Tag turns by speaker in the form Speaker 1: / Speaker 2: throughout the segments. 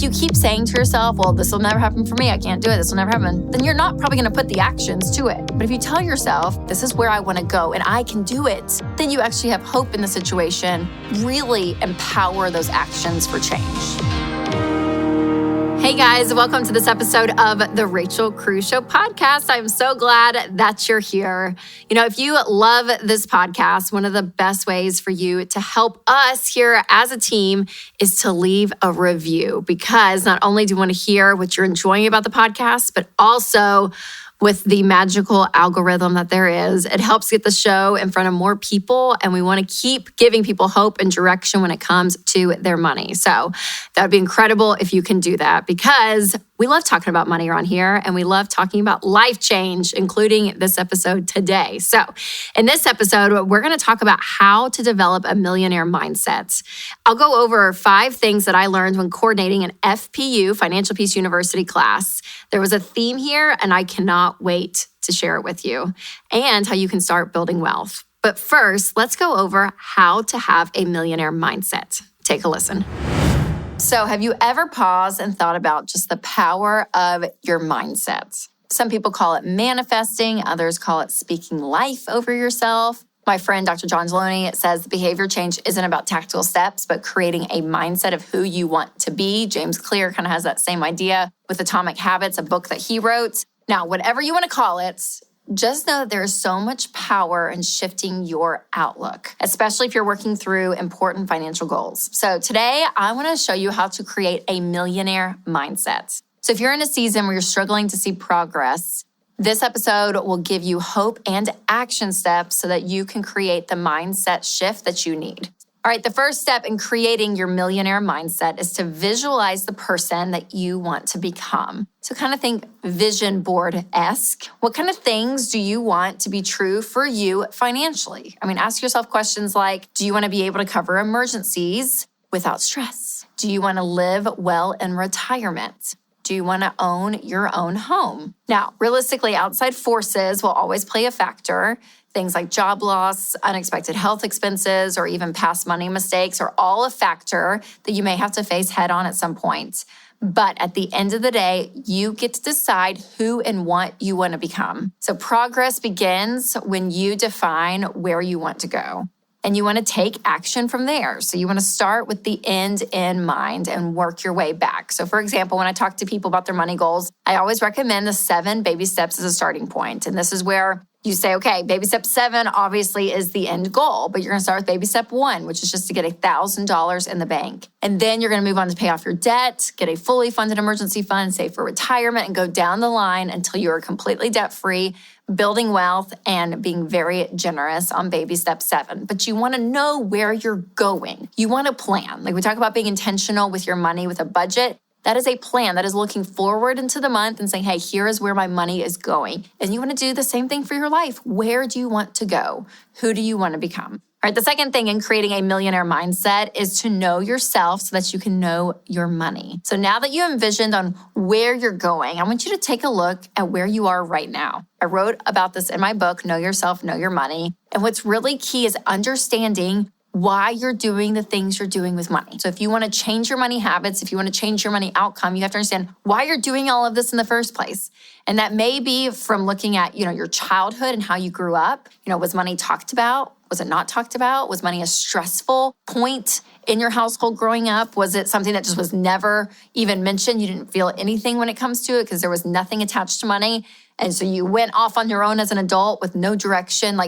Speaker 1: you keep saying to yourself, well, this will never happen for me, I can't do it, this will never happen, then you're not probably gonna put the actions to it. But if you tell yourself, this is where I wanna go and I can do it, then you actually have hope in the situation, really empower those actions for change. Hey guys, welcome to this episode of the Rachel Cruze Show podcast. I'm so glad that you're here. If you love this podcast, one of the best ways for you to help us here as a team is to leave a review, because not only do we want to hear what you're enjoying about the podcast, but also with the magical algorithm that there is, it helps get the show in front of more people, and we want to keep giving people hope and direction when it comes to their money. So that would be incredible if you can do that, because we love talking about money around here, and we love talking about life change, including this episode today. So in this episode, we're going to talk about how to develop a millionaire mindset. I'll go over 5 things that I learned when coordinating an FPU, Financial Peace University class. There was a theme here, and I cannot wait to share it with you, and how you can start building wealth. But first, let's go over how to have a millionaire mindset. Take a listen. So have you ever paused and thought about just the power of your mindset? Some people call it manifesting, others call it speaking life over yourself. My friend, Dr. John Deloney, says behavior change isn't about tactical steps, but creating a mindset of who you want to be. James Clear kind of has that same idea with Atomic Habits, a book that he wrote. Now, whatever you want to call it, just know that there is so much power in shifting your outlook, especially if you're working through important financial goals. So today, I want to show you how to create a millionaire mindset. So if you're in a season where you're struggling to see progress, this episode will give you hope and action steps so that you can create the mindset shift that you need. All right, the first step in creating your millionaire mindset is to visualize the person that you want to become. So kind of think vision board-esque. What kind of things do you want to be true for you financially? Ask yourself questions like, do you want to be able to cover emergencies without stress? Do you want to live well in retirement? Do you want to own your own home? Now, realistically, outside forces will always play a factor. Things like job loss, unexpected health expenses, or even past money mistakes are all a factor that you may have to face head on at some point. But at the end of the day, you get to decide who and what you want to become. So progress begins when you define where you want to go. And you want to take action from there. So you want to start with the end in mind and work your way back. So for example, when I talk to people about their money goals, I always recommend the 7 baby steps as a starting point. And this is where you say, okay, baby step 7 obviously is the end goal, but you're going to start with baby step 1, which is just to get $1,000 in the bank. And then you're going to move on to pay off your debt, get a fully funded emergency fund, save for retirement, and go down the line until you are completely debt-free, building wealth and being very generous on baby step 7. But you want to know where you're going. You want to plan. Like we talk about being intentional with your money, with a budget. That is a plan that is looking forward into the month and saying, hey, here is where my money is going. And you want to do the same thing for your life. Where do you want to go? Who do you want to become? All right, the second thing in creating a millionaire mindset is to know yourself so that you can know your money. So now that you envisioned on where you're going, I want you to take a look at where you are right now. I wrote about this in my book, Know Yourself, Know Your Money. And what's really key is understanding why you're doing the things you're doing with money. So if you want to change your money habits, if you want to change your money outcome, you have to understand why you're doing all of this in the first place. And that may be from looking at, your childhood and how you grew up. Was money talked about? Was it not talked about? Was money a stressful point in your household growing up? Was it something that just was never even mentioned? You didn't feel anything when it comes to it because there was nothing attached to money. And so you went off on your own as an adult with no direction.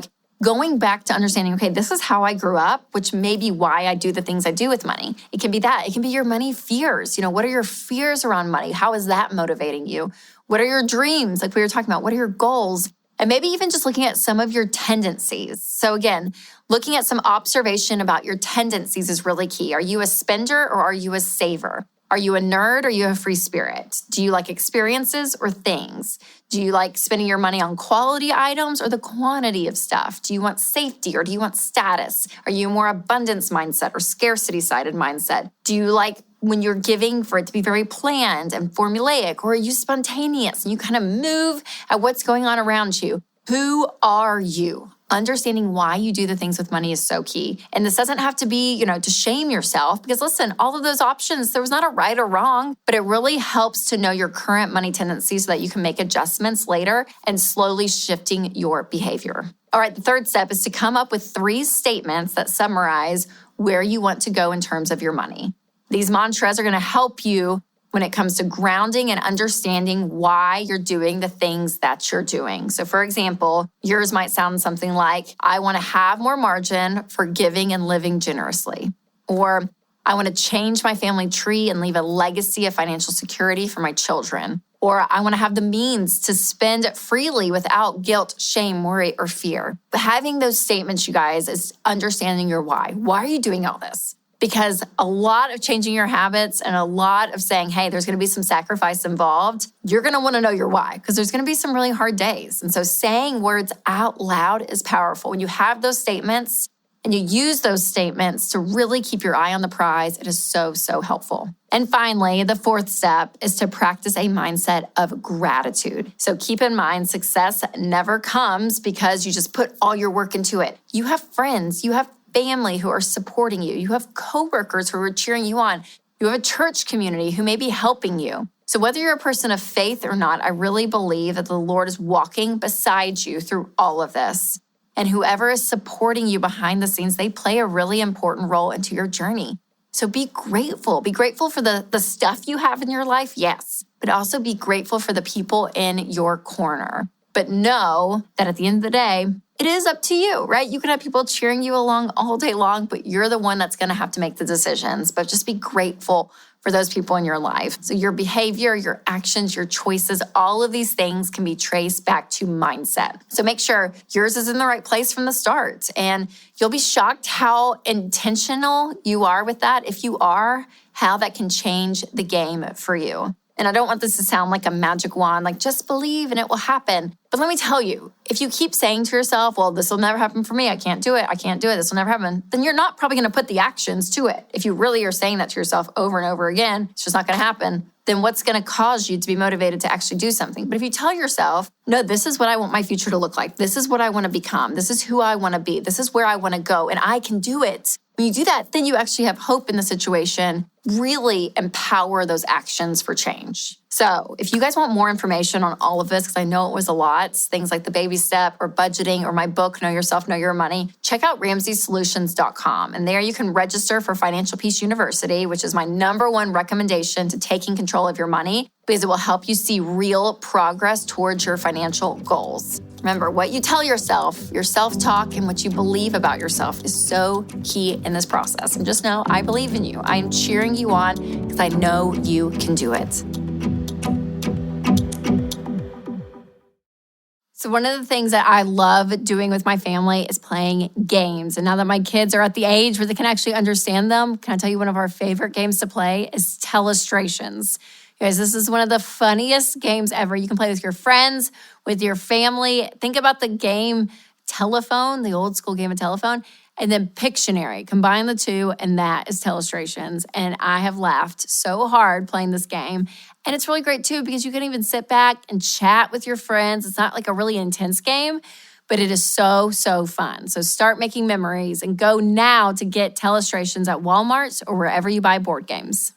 Speaker 1: Going back to understanding, okay, this is how I grew up, which may be why I do the things I do with money. It can be that. It can be your money fears. What are your fears around money? How is that motivating you? What are your dreams? Like we were talking about, what are your goals? And maybe even just looking at some of your tendencies. So again, looking at some observation about your tendencies is really key. Are you a spender or are you a saver? Are you a nerd or are you a free spirit? Do you like experiences or things? Do you like spending your money on quality items or the quantity of stuff? Do you want safety or do you want status? Are you a more abundance mindset or scarcity-sided mindset? Do you like when you're giving for it to be very planned and formulaic, or are you spontaneous and you kind of move at what's going on around you? Who are you? understanding why you do the things with money is so key. And this doesn't have to be, to shame yourself, because listen, all of those options, there was not a right or wrong, but it really helps to know your current money tendencies so that you can make adjustments later and slowly shifting your behavior. All right, the third step is to come up with 3 statements that summarize where you want to go in terms of your money. These mantras are going to help you when it comes to grounding and understanding why you're doing the things that you're doing. So for example, yours might sound something like, I want to have more margin for giving and living generously. Or I want to change my family tree and leave a legacy of financial security for my children. Or I want to have the means to spend freely without guilt, shame, worry, or fear. But having those statements, you guys, is understanding your why. Why are you doing all this? Because a lot of changing your habits and a lot of saying, hey, there's going to be some sacrifice involved, you're going to want to know your why, because there's going to be some really hard days. And so saying words out loud is powerful. When you have those statements and you use those statements to really keep your eye on the prize, it is so, so helpful. And finally, the 4th step is to practice a mindset of gratitude. So keep in mind, success never comes because you just put all your work into it. You have friends, you have family who are supporting you. You have coworkers who are cheering you on. You have a church community who may be helping you. So whether you're a person of faith or not, I really believe that the Lord is walking beside you through all of this. And whoever is supporting you behind the scenes, they play a really important role into your journey. So be grateful. Be grateful for the stuff you have in your life, yes, but also be grateful for the people in your corner. But know that at the end of the day, it is up to you, right? You can have people cheering you along all day long, but you're the one that's going to have to make the decisions. But just be grateful for those people in your life. So your behavior, your actions, your choices, all of these things can be traced back to mindset. So make sure yours is in the right place from the start. And you'll be shocked how intentional you are with that. If you are, how that can change the game for you. And I don't want this to sound like a magic wand, like just believe and it will happen. But let me tell you, if you keep saying to yourself, well, this will never happen for me, I can't do it, this will never happen, then you're not probably going to put the actions to it. If you really are saying that to yourself over and over again, it's just not going to happen, then what's going to cause you to be motivated to actually do something? But if you tell yourself, no, this is what I want my future to look like, this is what I want to become, this is who I want to be, this is where I want to go, and I can do it. When you do that, then you actually have hope in the situation, really empower those actions for change. So if you guys want more information on all of this, because I know it was a lot, things like the baby step or budgeting or my book, Know Yourself, Know Your Money, check out RamseySolutions.com. And there you can register for Financial Peace University, which is my #1 recommendation to taking control of your money, because it will help you see real progress towards your financial goals. Remember, what you tell yourself, your self-talk, and what you believe about yourself is so key in this process. And just know, I believe in you. I am cheering you on because I know you can do it. So one of the things that I love doing with my family is playing games. And now that my kids are at the age where they can actually understand them, can I tell you one of our favorite games to play is Telestrations. You guys, this is one of the funniest games ever. You can play with your friends, with your family. Think about the game Telephone, the old school game of telephone, and then Pictionary. Combine the two, and that is Telestrations. And I have laughed so hard playing this game. And it's really great too, because you can even sit back and chat with your friends. It's not like a really intense game, but it is so, so fun. So start making memories and go now to get Telestrations at Walmart or wherever you buy board games.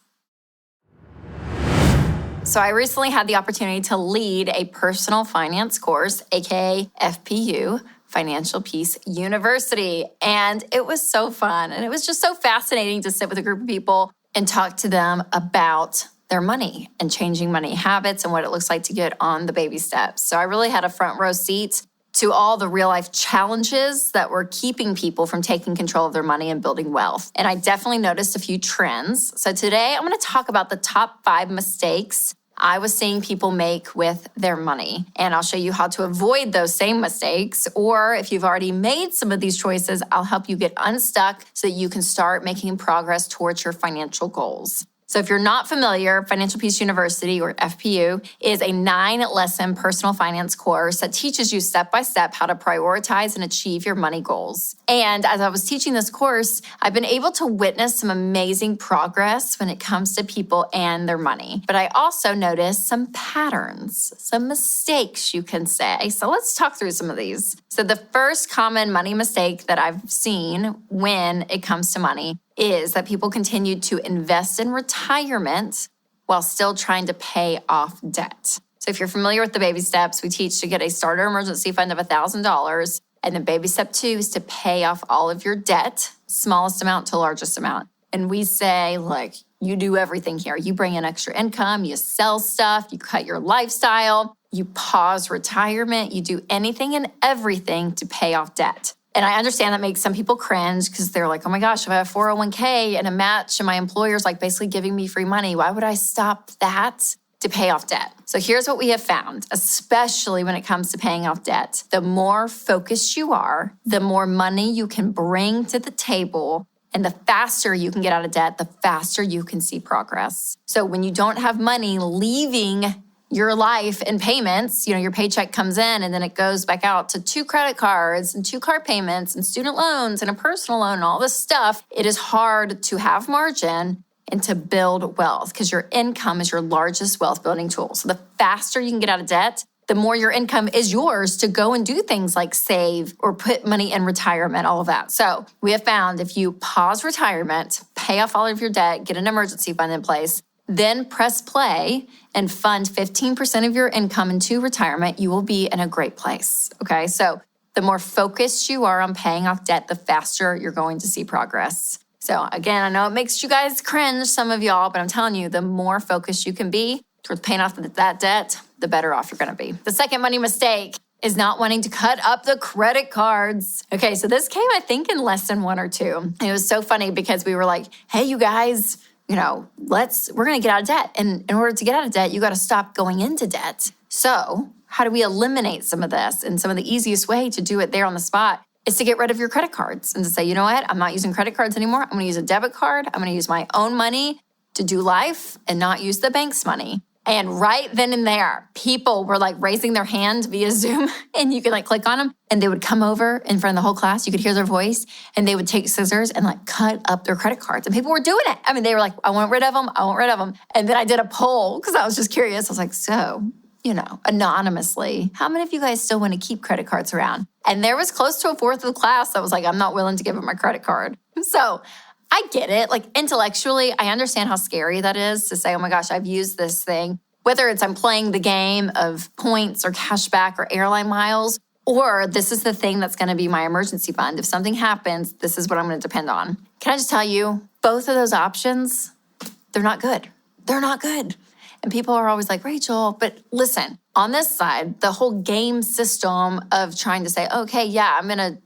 Speaker 1: So I recently had the opportunity to lead a personal finance course, aka FPU, Financial Peace University. And it was so fun. And it was just so fascinating to sit with a group of people and talk to them about their money and changing money habits and what it looks like to get on the baby steps. So I really had a front row seat to all the real life challenges that were keeping people from taking control of their money and building wealth. And I definitely noticed a few trends. So today I'm going to talk about the top 5 mistakes I was seeing people make with their money. And I'll show you how to avoid those same mistakes. Or if you've already made some of these choices, I'll help you get unstuck so that you can start making progress towards your financial goals. So if you're not familiar, Financial Peace University, or FPU, is a 9-lesson personal finance course that teaches you step-by-step how to prioritize and achieve your money goals. And as I was teaching this course, I've been able to witness some amazing progress when it comes to people and their money. But I also noticed some patterns, some mistakes, you can say. So let's talk through some of these. So the first common money mistake that I've seen when it comes to money is that people continue to invest in retirement while still trying to pay off debt. So if you're familiar with the baby steps, we teach to get a starter emergency fund of $1,000. And then baby step 2 is to pay off all of your debt, smallest amount to largest amount. And we say, like, you do everything here. You bring in extra income, you sell stuff, you cut your lifestyle, you pause retirement, you do anything and everything to pay off debt. And I understand that makes some people cringe because they're like, oh my gosh, if I have a 401k and a match and my employer's like basically giving me free money, why would I stop that to pay off debt? So here's what we have found, especially when it comes to paying off debt. The more focused you are, the more money you can bring to the table, and the faster you can get out of debt, the faster you can see progress. So when you don't have money leaving your life in payments, your paycheck comes in and then it goes back out to 2 credit cards and 2 car payments and student loans and a personal loan and all this stuff, it is hard to have margin and to build wealth because your income is your largest wealth building tool. So the faster you can get out of debt, the more your income is yours to go and do things like save or put money in retirement, all of that. So we have found if you pause retirement, pay off all of your debt, get an emergency fund in place, then press play and fund 15% of your income into retirement, you will be in a great place, okay? So the more focused you are on paying off debt, the faster you're going to see progress. So again, I know it makes you guys cringe, some of y'all, but I'm telling you, the more focused you can be towards paying off that debt, the better off you're gonna be. The second money mistake is not wanting to cut up the credit cards. Okay, so this came, I think, in lesson 1 or 2. And it was so funny because we were like, hey, you guys, we're going to get out of debt. And in order to get out of debt, you got to stop going into debt. So how do we eliminate some of this? And some of the easiest way to do it there on the spot is to get rid of your credit cards and to say, you know what? I'm not using credit cards anymore. I'm going to use a debit card. I'm going to use my own money to do life and not use the bank's money. And right then and there, people were like raising their hand via Zoom and you could like click on them and they would come over in front of the whole class. You could hear their voice and they would take scissors and like cut up their credit cards. And people were doing it. I mean, they were like, I want rid of them. I want rid of them. And then I did a poll because I was just curious. I was like, so, anonymously, how many of you guys still want to keep credit cards around? And there was close to a fourth of the class that was like, I'm not willing to give up my credit card. So I get it. Like intellectually, I understand how scary that is to say, oh my gosh, I've used this thing. Whether it's I'm playing the game of points or cashback or airline miles, or this is the thing that's going to be my emergency fund. If something happens, this is what I'm going to depend on. Can I just tell you, both of those options, they're not good. They're not good. And people are always like, Rachel, but listen, on this side, the whole game system of trying to say, okay, yeah, I'm going to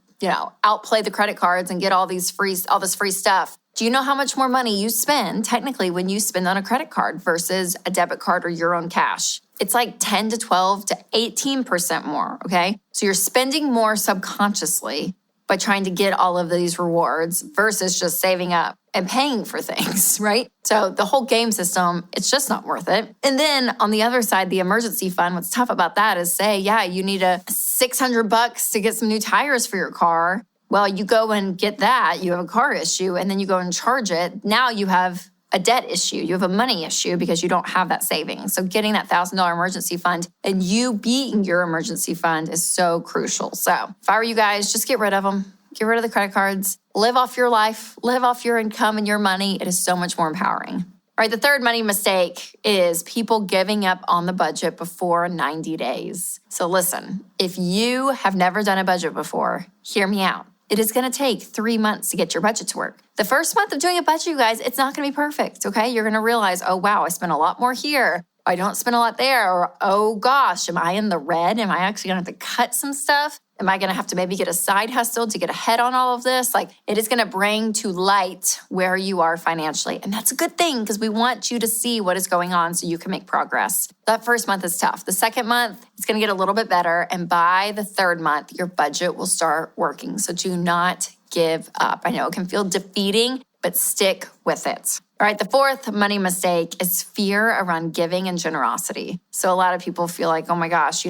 Speaker 1: outplay the credit cards and get all this free stuff. Do you know how much more money you spend technically when you spend on a credit card versus a debit card or your own cash? It's like 10 to 12 to 18% more, okay? So you're spending more subconsciously by trying to get all of these rewards versus just saving up and paying for things, right? So the whole game system, it's just not worth it. And then on the other side, the emergency fund, what's tough about that is say, yeah, you need $600 to get some new tires for your car. Well, you go and get that, you have a car issue, and then you go and charge it. Now you have a debt issue. You have a money issue because you don't have that savings. So getting that $1,000 emergency fund and you being your emergency fund is so crucial. So if I were you guys, just get rid of them. Get rid of the credit cards. Live off your life. Live off your income and your money. It is so much more empowering. All right, the third money mistake is people giving up on the budget before 90 days. So listen, if you have never done a budget before, hear me out. It is going to take 3 months to get your budget to work. The first month of doing a budget, you guys, it's not going to be perfect, okay? You're going to realize, oh, wow, I spent a lot more here. I don't spend a lot there. Or, oh, gosh, am I in the red? Am I actually going to have to cut some stuff? Am I going to have to maybe get a side hustle to get ahead on all of this? Like, it is going to bring to light where you are financially. And that's a good thing because we want you to see what is going on so you can make progress. That first month is tough. The second month, it's going to get a little bit better. And by the third month, your budget will start working. So do not give up. I know it can feel defeating, but stick with it. All right, the fourth money mistake is fear around giving and generosity. So a lot of people feel like, oh my gosh,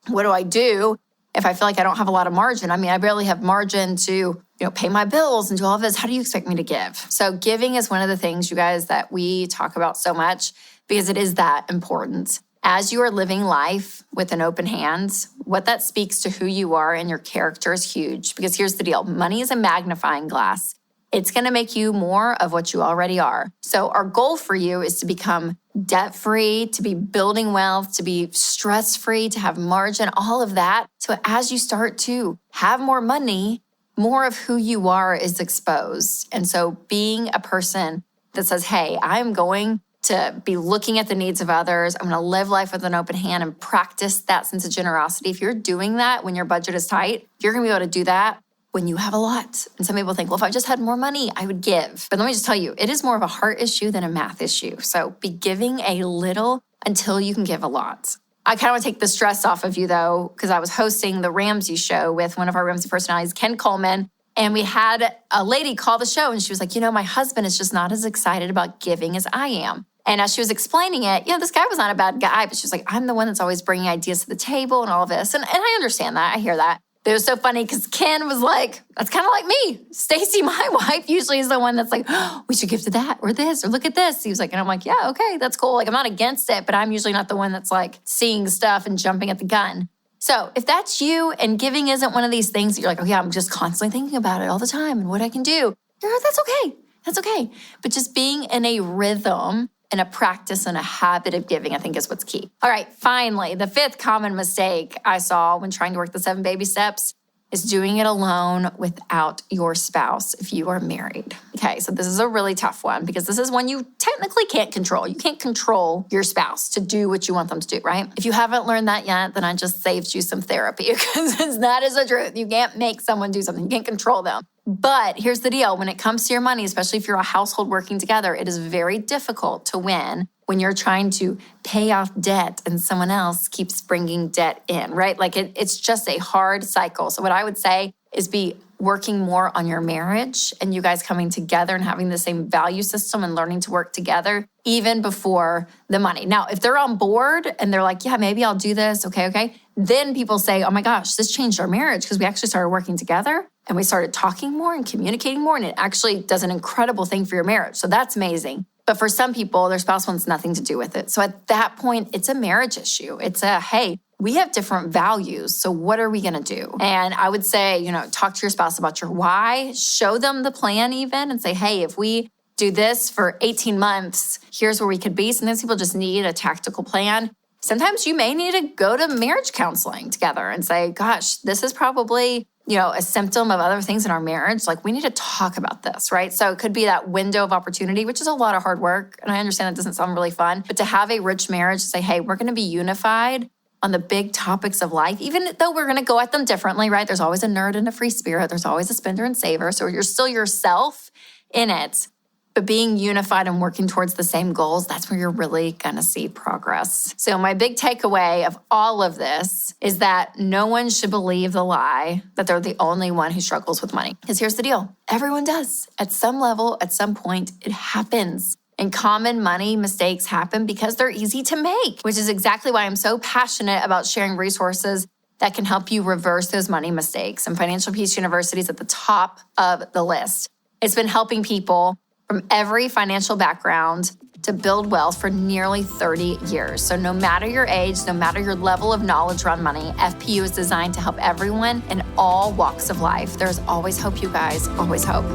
Speaker 1: what do I do if I feel like I don't have a lot of margin? I mean, I barely have margin to, pay my bills and do all of this. How do you expect me to give? So giving is one of the things, you guys, that we talk about so much because it is that important. As you are living life with an open hand, what that speaks to who you are and your character is huge. Because here's the deal. Money is a magnifying glass. It's going to make you more of what you already are. So our goal for you is to become debt-free, to be building wealth, to be stress-free, to have margin, all of that. So as you start to have more money, more of who you are is exposed. And so being a person that says, hey, I'm going to be looking at the needs of others. I'm going to live life with an open hand and practice that sense of generosity. If you're doing that when your budget is tight, you're going to be able to do that when you have a lot. And some people think, well, if I just had more money, I would give. But let me just tell you, it is more of a heart issue than a math issue. So be giving a little until you can give a lot. I kind of want to take the stress off of you though, because I was hosting the Ramsey show with one of our Ramsey personalities, Ken Coleman. And we had a lady call the show and she was like, my husband is just not as excited about giving as I am. And as she was explaining it, this guy was not a bad guy, but she was like, I'm the one that's always bringing ideas to the table and all of this. And I understand that. I hear that. But it was so funny because Ken was like, that's kind of like me. Stacy, my wife, usually is the one that's like, oh, we should give to that or this or look at this. He was like, and I'm like, yeah, okay, that's cool. Like, I'm not against it, but I'm usually not the one that's like seeing stuff and jumping at the gun. So if that's you and giving isn't one of these things that you're like, oh yeah, I'm just constantly thinking about it all the time and what I can do, that's okay. That's okay. But just being in a rhythm and a practice and a habit of giving, I think is what's key. All right, finally, the fifth common mistake I saw when trying to work the 7 baby steps is doing it alone without your spouse if you are married. Okay, so this is a really tough one because this is one you technically can't control. You can't control your spouse to do what you want them to do, right? If you haven't learned that yet, then I just saved you some therapy because that is the truth. You can't make someone do something. You can't control them. But here's the deal. When it comes to your money, especially if you're a household working together, it is very difficult to win when you're trying to pay off debt and someone else keeps bringing debt in, right? Like it's just a hard cycle. So what I would say is be working more on your marriage and you guys coming together and having the same value system and learning to work together even before the money. Now, if they're on board and they're like, yeah, maybe I'll do this. Okay. Then people say, oh my gosh, this changed our marriage because we actually started working together and we started talking more and communicating more. And it actually does an incredible thing for your marriage. So that's amazing. But for some people, their spouse wants nothing to do with it. So at that point, it's a marriage issue. It's hey, we have different values. So what are we going to do? And I would say, talk to your spouse about your why, show them the plan even and say, hey, if we do this for 18 months, here's where we could be. Sometimes people just need a tactical plan. Sometimes you may need to go to marriage counseling together and say, gosh, this is probably, a symptom of other things in our marriage. Like we need to talk about this, right? So it could be that window of opportunity, which is a lot of hard work. And I understand it doesn't sound really fun, but to have a rich marriage, say, hey, we're going to be unified on the big topics of life, even though we're going to go at them differently, right? There's always a nerd and a free spirit. There's always a spender and saver. So you're still yourself in it. But being unified and working towards the same goals, that's where you're really going to see progress. So my big takeaway of all of this is that no one should believe the lie that they're the only one who struggles with money. Because here's the deal. Everyone does. At some level, at some point, it happens. And common money mistakes happen because they're easy to make, which is exactly why I'm so passionate about sharing resources that can help you reverse those money mistakes. And Financial Peace University is at the top of the list. It's been helping people from every financial background to build wealth for nearly 30 years. So no matter your age, no matter your level of knowledge around money, FPU is designed to help everyone in all walks of life. There's always hope, you guys, always hope.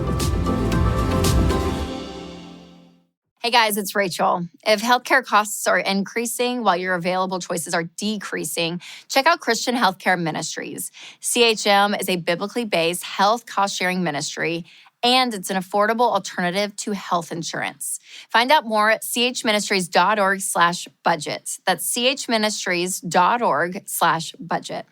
Speaker 1: Hey guys, it's Rachel. If healthcare costs are increasing while your available choices are decreasing, check out Christian Healthcare Ministries. CHM is a biblically based health cost-sharing ministry, and it's an affordable alternative to health insurance. Find out more at chministries.org/budget. That's chministries.org/budget.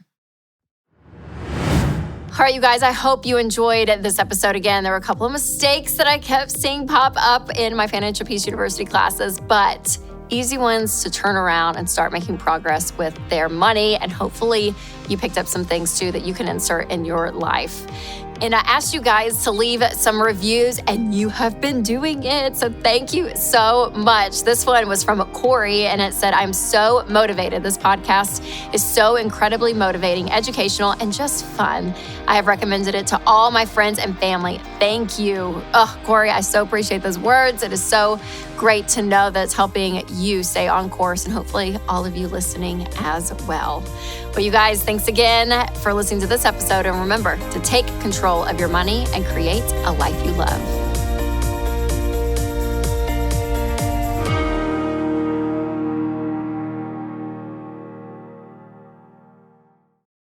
Speaker 1: All right, you guys, I hope you enjoyed this episode. Again, there were a couple of mistakes that I kept seeing pop up in my Financial Peace University classes, but easy ones to turn around and start making progress with their money. And hopefully you picked up some things too that you can insert in your life. And I asked you guys to leave some reviews, and you have been doing it. So thank you so much. This one was from Corey, and it said, I'm so motivated. This podcast is so incredibly motivating, educational, and just fun. I have recommended it to all my friends and family. Thank you. Oh, Corey, I so appreciate those words. It is so great to know that it's helping you stay on course, and hopefully all of you listening as well. Well, you guys, thanks again for listening to this episode. And remember to take control of your money and create a life you love.